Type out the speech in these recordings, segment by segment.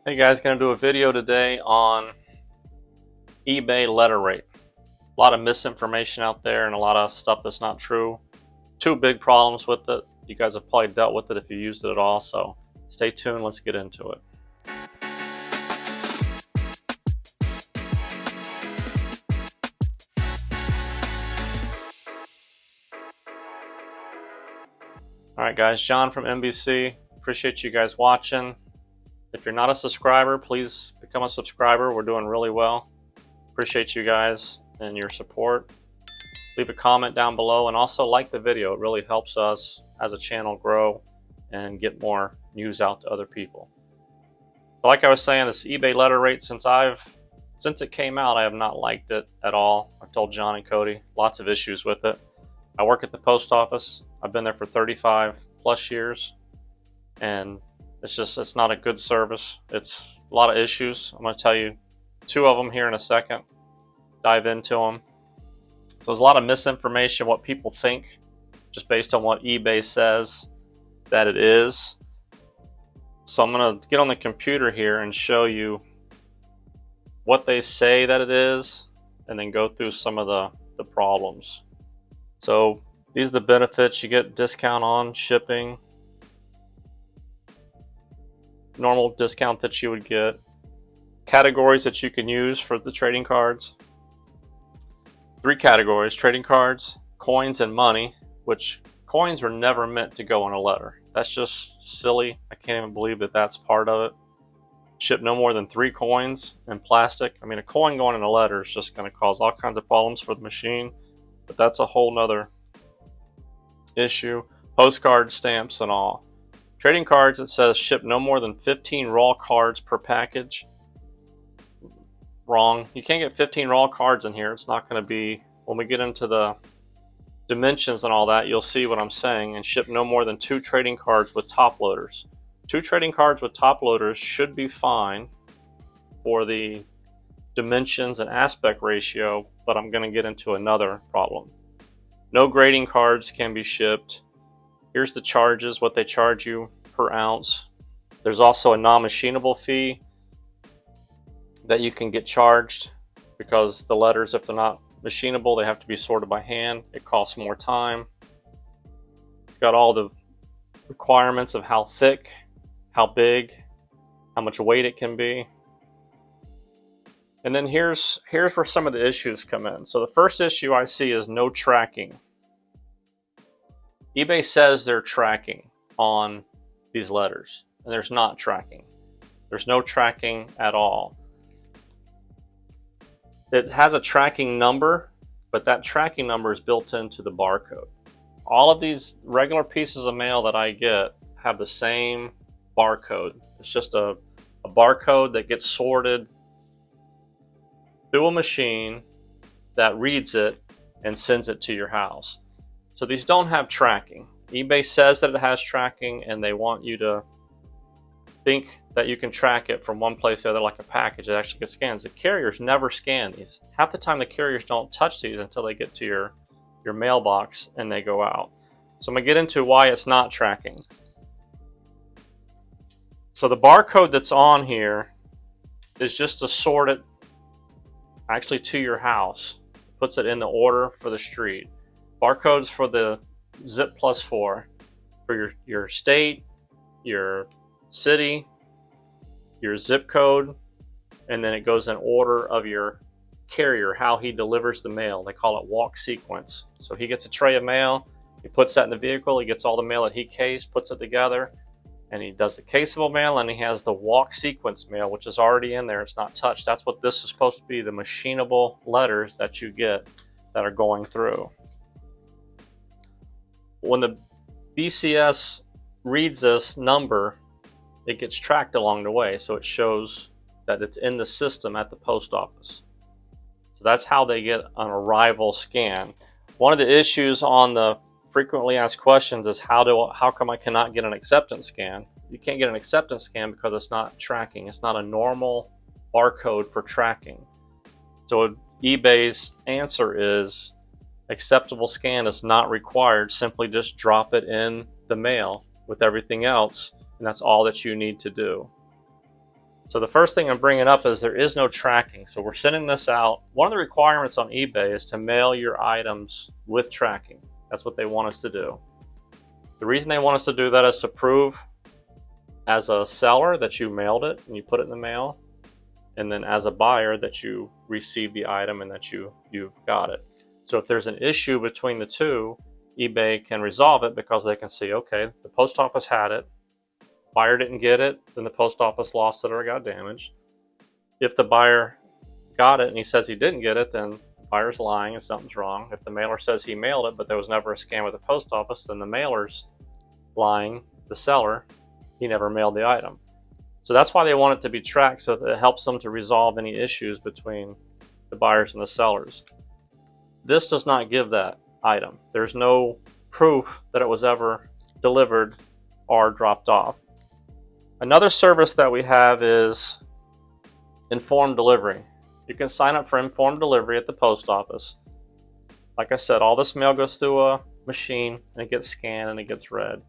Hey guys, gonna do a video today on eBay letter rate. A lot of misinformation out there and a lot of stuff that's not true. Two big problems with it. You guys have probably dealt with it if you used it at all, so stay tuned, let's get into it. Alright guys, John from NBC. Appreciate you guys watching. If you're not a subscriber, please become a subscriber. We're doing really well. Appreciate you guys and your support. Leave a comment down below and also like the video. It really helps us as a channel grow and get more news out to other people. So like I was saying, this eBay letter rate, since it came out, I have not liked it at all. I've told John and Cody lots of issues with it. I work at the post office. I've been there for 35 plus years, and it's not a good service. It's a lot of issues. I'm going to tell you two of them here in a second. Dive into them. So there's a lot of misinformation, what people think, just based on what eBay says that it is. So I'm going to get on the computer here and show you what they say that it is, and then go through some of the problems. So these are the benefits. You get discount on shipping, normal discount that you would get, categories that you can use for the trading cards. 3 categories: trading cards, coins, and money, which coins were never meant to go in a letter. That's just silly. I can't even believe that that's part of it. Ship no more than 3 coins in plastic. I mean, a coin going in a letter is just going to cause all kinds of problems for the machine, but that's a whole nother issue. Postcard, stamps, and all. Trading cards, it says ship no more than 15 raw cards per package. Wrong. You can't get 15 raw cards in here. It's not going to be, when we get into the dimensions and all that, you'll see what I'm saying. And ship no more than 2 trading cards with top loaders. 2 trading cards with top loaders should be fine for the dimensions and aspect ratio, but I'm going to get into another problem. No grading cards can be shipped. Here's the charges, what they charge you per ounce. There's also a non-machinable fee that you can get charged, because the letters, if they're not machinable, they have to be sorted by hand. It costs more time. It's got all the requirements of how thick, how big, how much weight it can be. And then here's where some of the issues come in. So the first issue I see is no tracking. eBay says they're tracking on these letters, and there's not tracking. There's no tracking at all. It has a tracking number, but that tracking number is built into the barcode. All of these regular pieces of mail that I get have the same barcode. It's just a barcode that gets sorted through a machine that reads it and sends it to your house. So these don't have tracking. eBay says that it has tracking, and they want you to think that you can track it from one place to the other like a package. It actually gets scanned. The carriers never scan these. Half the time the carriers don't touch these until they get to your mailbox and they go out. So I'm going to get into why it's not tracking. So the barcode that's on here is just to sort it actually to your house. Puts it in the order for the street. Barcodes for the zip +4 for your state, your city, your zip code, and then it goes in order of your carrier, how he delivers the mail. They call it walk sequence. So he gets a tray of mail, he puts that in the vehicle, he gets all the mail that he cased, puts it together, and he does the caseable mail, and he has the walk sequence mail, which is already in there. It's not touched. That's what this is supposed to be, the machinable letters that you get that are going through. When the BCS reads this number, it gets tracked along the way, so it shows that it's in the system at the post office. So that's how they get an arrival scan. One of the issues on the frequently asked questions is how come I cannot get an acceptance scan? You can't get an acceptance scan because it's not tracking. It's not a normal barcode for tracking. So eBay's answer is acceptable scan is not required. Simply just drop it in the mail with everything else, and that's all that you need to do. So the first thing I'm bringing up is there is no tracking. So we're sending this out. One of the requirements on eBay is to mail your items with tracking. That's what they want us to do. The reason they want us to do that is to prove as a seller that you mailed it and you put it in the mail, and then as a buyer that you received the item and that you've got it. So if there's an issue between the two, eBay can resolve it because they can see, okay, the post office had it, buyer didn't get it, then the post office lost it or got damaged. If the buyer got it and he says he didn't get it, then the buyer's lying and something's wrong. If the mailer says he mailed it but there was never a scan with the post office, then the mailer's lying, the seller, he never mailed the item. So that's why they want it to be tracked, so that it helps them to resolve any issues between the buyers and the sellers. This does not give that item. There's no proof that it was ever delivered or dropped off. Another service that we have is informed delivery. You can sign up for informed delivery at the post office. Like I said, all this mail goes through a machine and it gets scanned and it gets read.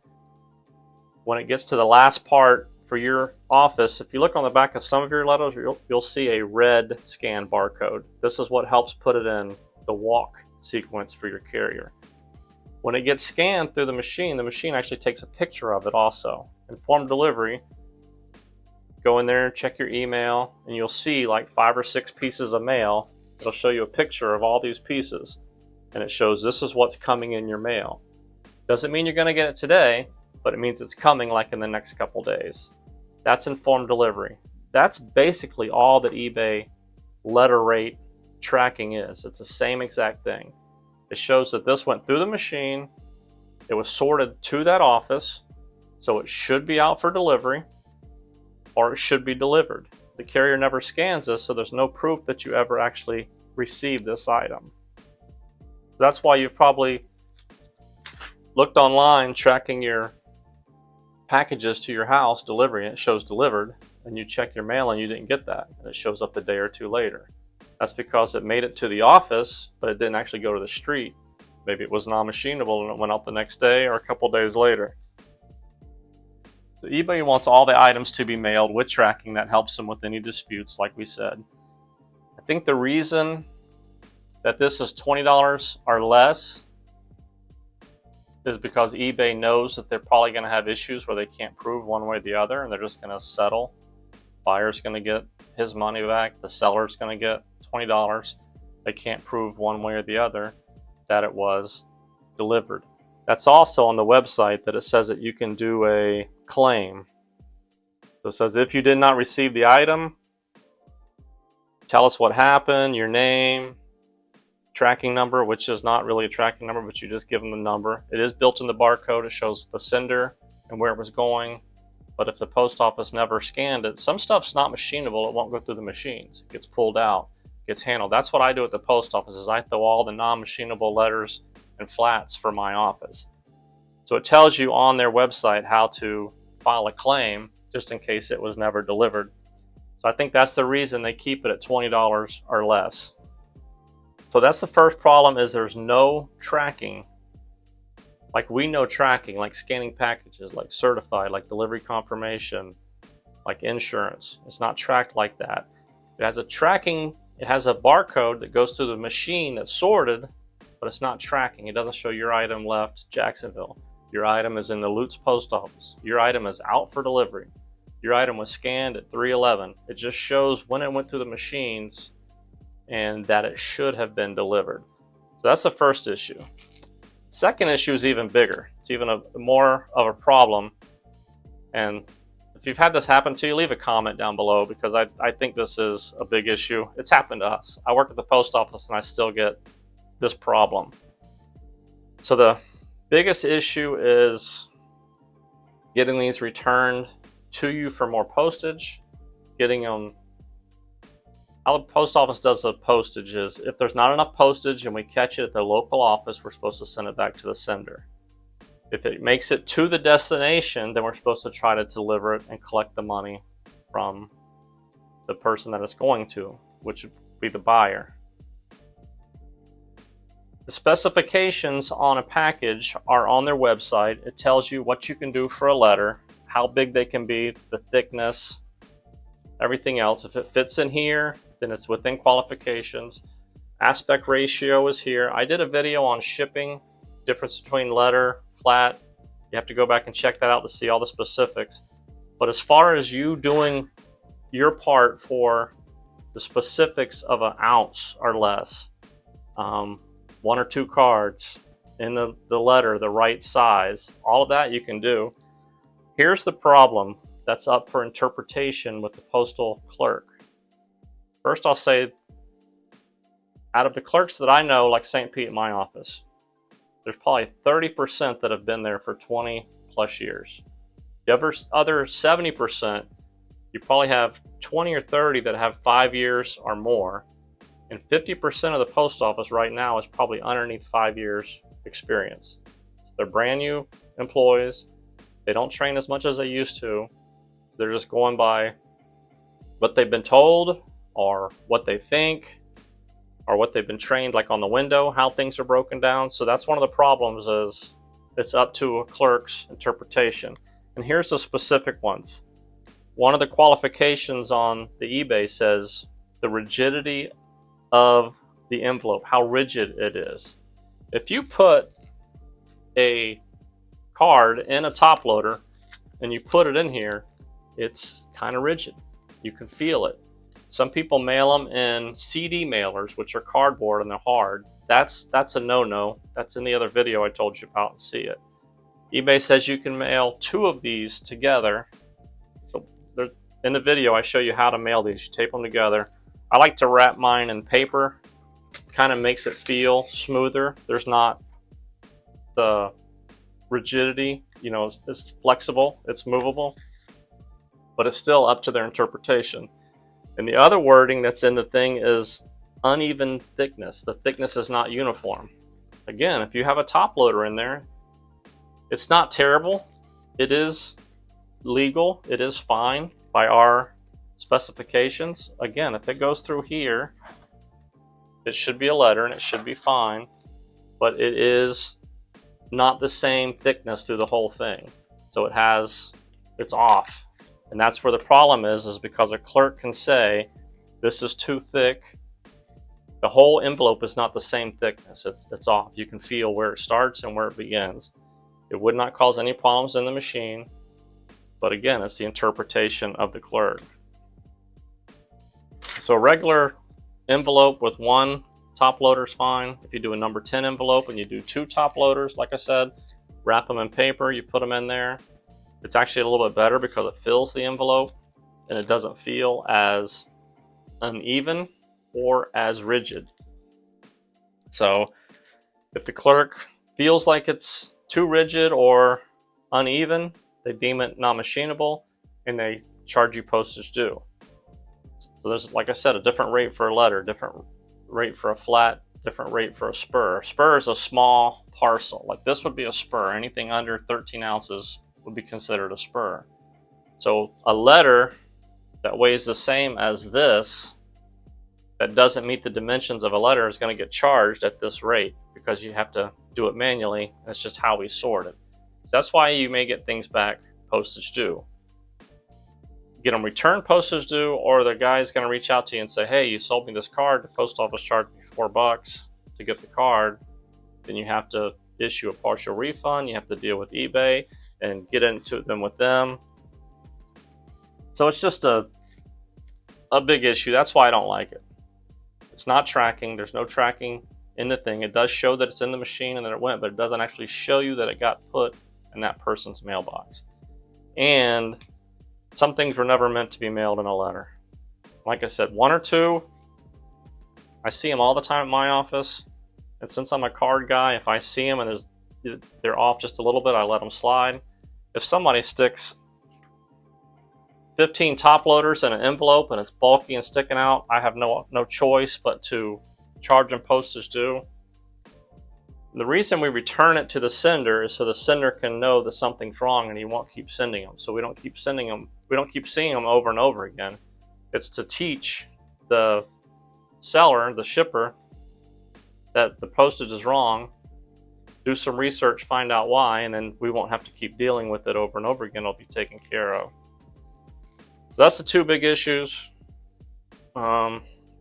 When it gets to the last part for your office, if you look on the back of some of your letters, you'll see a red scan barcode. This is what helps put it in the walk sequence for your carrier. When it gets scanned through the machine actually takes a picture of it also. Informed delivery, go in there, check your email, and you'll see like 5 or 6 pieces of mail. It'll show you a picture of all these pieces, and it shows this is what's coming in your mail. Doesn't mean you're going to get it today, but it means it's coming like in the next couple days. That's informed delivery. That's basically all that eBay letter rate tracking is. It's the same exact thing. It shows that this went through the machine, it was sorted to that office, so it should be out for delivery, or it should be delivered. The carrier never scans this, so there's no proof that you ever actually received this item. That's why you've probably looked online tracking your packages to your house, delivery, and it shows delivered, and you check your mail and you didn't get that, and it shows up a day or two later. That's because it made it to the office, but it didn't actually go to the street. Maybe it was non-machinable and it went out the next day or a couple days later. So eBay wants all the items to be mailed with tracking. That helps them with any disputes, like we said. I think the reason that this is $20 or less is because eBay knows that they're probably going to have issues where they can't prove one way or the other, and they're just going to settle. Buyer's going to get his money back. The seller's going to get $20. They can't prove one way or the other that it was delivered. That's also on the website that it says that you can do a claim. So it says if you did not receive the item, tell us what happened, your name, tracking number, which is not really a tracking number, but you just give them the number. It is built in the barcode. It shows the sender and where it was going. But if the post office never scanned it, some stuff's not machinable. It won't go through the machines. It gets pulled out, gets handled. That's what I do at the post office, is I throw all the non-machinable letters and flats for my office. So it tells you on their website how to file a claim just in case it was never delivered. So I think that's the reason they keep it at $20 or less. So that's the first problem, is there's no tracking. Like we know tracking, like scanning packages, like certified, like delivery confirmation, like insurance. It's not tracked like that. It has a tracking, it has a barcode that goes through the machine that's sorted, but it's not tracking. It doesn't show your item left Jacksonville. Your item is in the Lutz post office. Your item is out for delivery. Your item was scanned at 3/11. It just shows when it went through the machines and that it should have been delivered. So that's the first issue. Second issue is even bigger. It's even more of a problem. And if you've had this happen to you, leave a comment down below, because I think this is a big issue. It's happened to us. I work at the post office and I still get this problem. So the biggest issue is getting these returned to you for more postage, getting them. How the post office does the postage is, if there's not enough postage and we catch it at the local office, we're supposed to send it back to the sender. If it makes it to the destination, then we're supposed to try to deliver it and collect the money from the person that it's going to, which would be the buyer. The specifications on a package are on their website. It tells you what you can do for a letter, how big they can be, the thickness, everything else. If it fits in here, then it's within qualifications. Aspect ratio is here. I did a video on shipping, difference between letter, flat. You have to go back and check that out to see all the specifics. But as far as you doing your part for the specifics of an ounce or less, 1 or 2 cards in the letter, the right size, all of that you can do. Here's the problem that's up for interpretation with the postal clerk. First, I'll say, out of the clerks that I know, like St. Pete in my office, there's probably 30% that have been there for 20 plus years. The other 70%, you probably have 20 or 30 that have 5 years or more, and 50% of the post office right now is probably underneath 5 years experience. They're brand new employees. They don't train as much as they used to. They're just going by what they've been told, or what they think, or what they've been trained, like on the window, how things are broken down. So that's one of the problems, is it's up to a clerk's interpretation. And here's the specific ones. One of the qualifications on the eBay says the rigidity of the envelope, how rigid it is. If you put a card in a top loader and you put it in here, it's kind of rigid. You can feel it. Some people mail them in CD mailers, which are cardboard and they're hard. That's a no-no. That's in the other video I told you about, and see it. eBay says you can mail 2 of these together. So in the video I show you how to mail these. You tape them together. I like to wrap mine in paper. Kind of makes it feel smoother. There's not the rigidity, you know, it's flexible, it's movable, but it's still up to their interpretation. And the other wording that's in the thing is uneven thickness. The thickness is not uniform. Again, if you have a top loader in there, it's not terrible. It is legal. It is fine by our specifications. Again, if it goes through here, it should be a letter and it should be fine, but it is not the same thickness through the whole thing. So it's off. And that's where the problem is because a clerk can say, this is too thick. The whole envelope is not the same thickness. It's off. You can feel where it starts and where it begins. It would not cause any problems in the machine. But again, it's the interpretation of the clerk. So a regular envelope with 1 top loader is fine. If you do a number 10 envelope and you do 2 top loaders, like I said, wrap them in paper, you put them in there. It's actually a little bit better because it fills the envelope and it doesn't feel as uneven or as rigid. So if the clerk feels like it's too rigid or uneven, they deem it non-machinable and they charge you postage due. So there's, like I said, a different rate for a letter, different rate for a flat, different rate for a spur. A spur is a small parcel. Like this would be a spur. Anything under 13 ounces would be considered a spur. So a letter that weighs the same as this, that doesn't meet the dimensions of a letter, is going to get charged at this rate because you have to do it manually. That's just how we sort it. So that's why you may get things back postage due. Get them returned postage due, or the guy's going to reach out to you and say, hey, you sold me this card, the post office charged me $4 to get the card. Then you have to issue a partial refund. You have to deal with eBay and get into them with them. So it's just a big issue. That's why I don't like it. It's not tracking. There's no tracking in the thing. It does show that it's in the machine and that it went, but it doesn't actually show you that it got put in that person's mailbox. And some things were never meant to be mailed in a letter. Like I said, 1 or 2, I see them all the time at my office. And since I'm a card guy, if I see them and they're off just a little bit, I let them slide. If somebody sticks 15 top loaders in an envelope and it's bulky and sticking out, I have no choice but to charge them postage due. The reason we return it to the sender is so the sender can know that something's wrong and he won't keep sending them. So we don't keep sending them. We don't keep seeing them over and over again. It's to teach the seller, the shipper, that the postage is wrong. Do some research, find out why, and then we won't have to keep dealing with it over and over again. It'll be taken care of. that's the two big issues.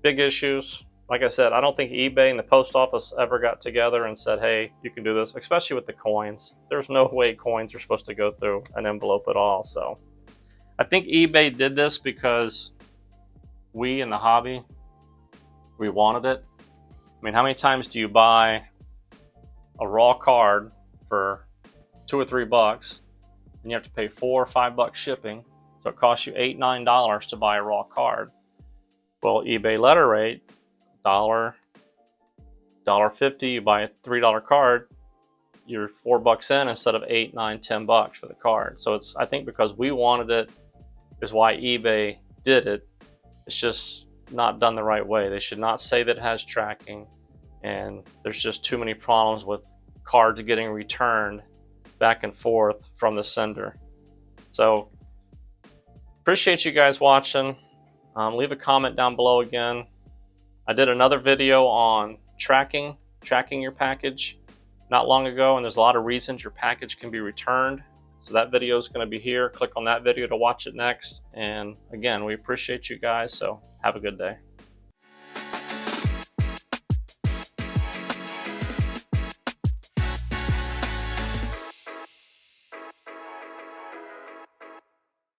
Big issues. Like I said, I don't think eBay and the post office ever got together and said, hey, you can do this, especially with the coins. There's no way coins are supposed to go through an envelope at all. So I think eBay did this because we in the hobby, we wanted it. I mean, how many times do you buy a raw card for $2 or $3 and you have to pay $4 or $5 shipping? So it costs you $8, $9 to buy a raw card. Well, eBay letter rate, $1, $1.50, you buy a $3 card, you're $4 in instead of $8, $9, $10 for the card. So it's, I think because we wanted it is why eBay did it. It's just not done the right way. They should not say that it has tracking, and there's just too many problems with cards getting returned back and forth from the sender. So appreciate you guys watching. Leave a comment down below again. I did another video on tracking your package not long ago, and there's a lot of reasons your package can be returned. So that video is going to be here. Click on that video to watch it next. And again, we appreciate you guys, so have a good day.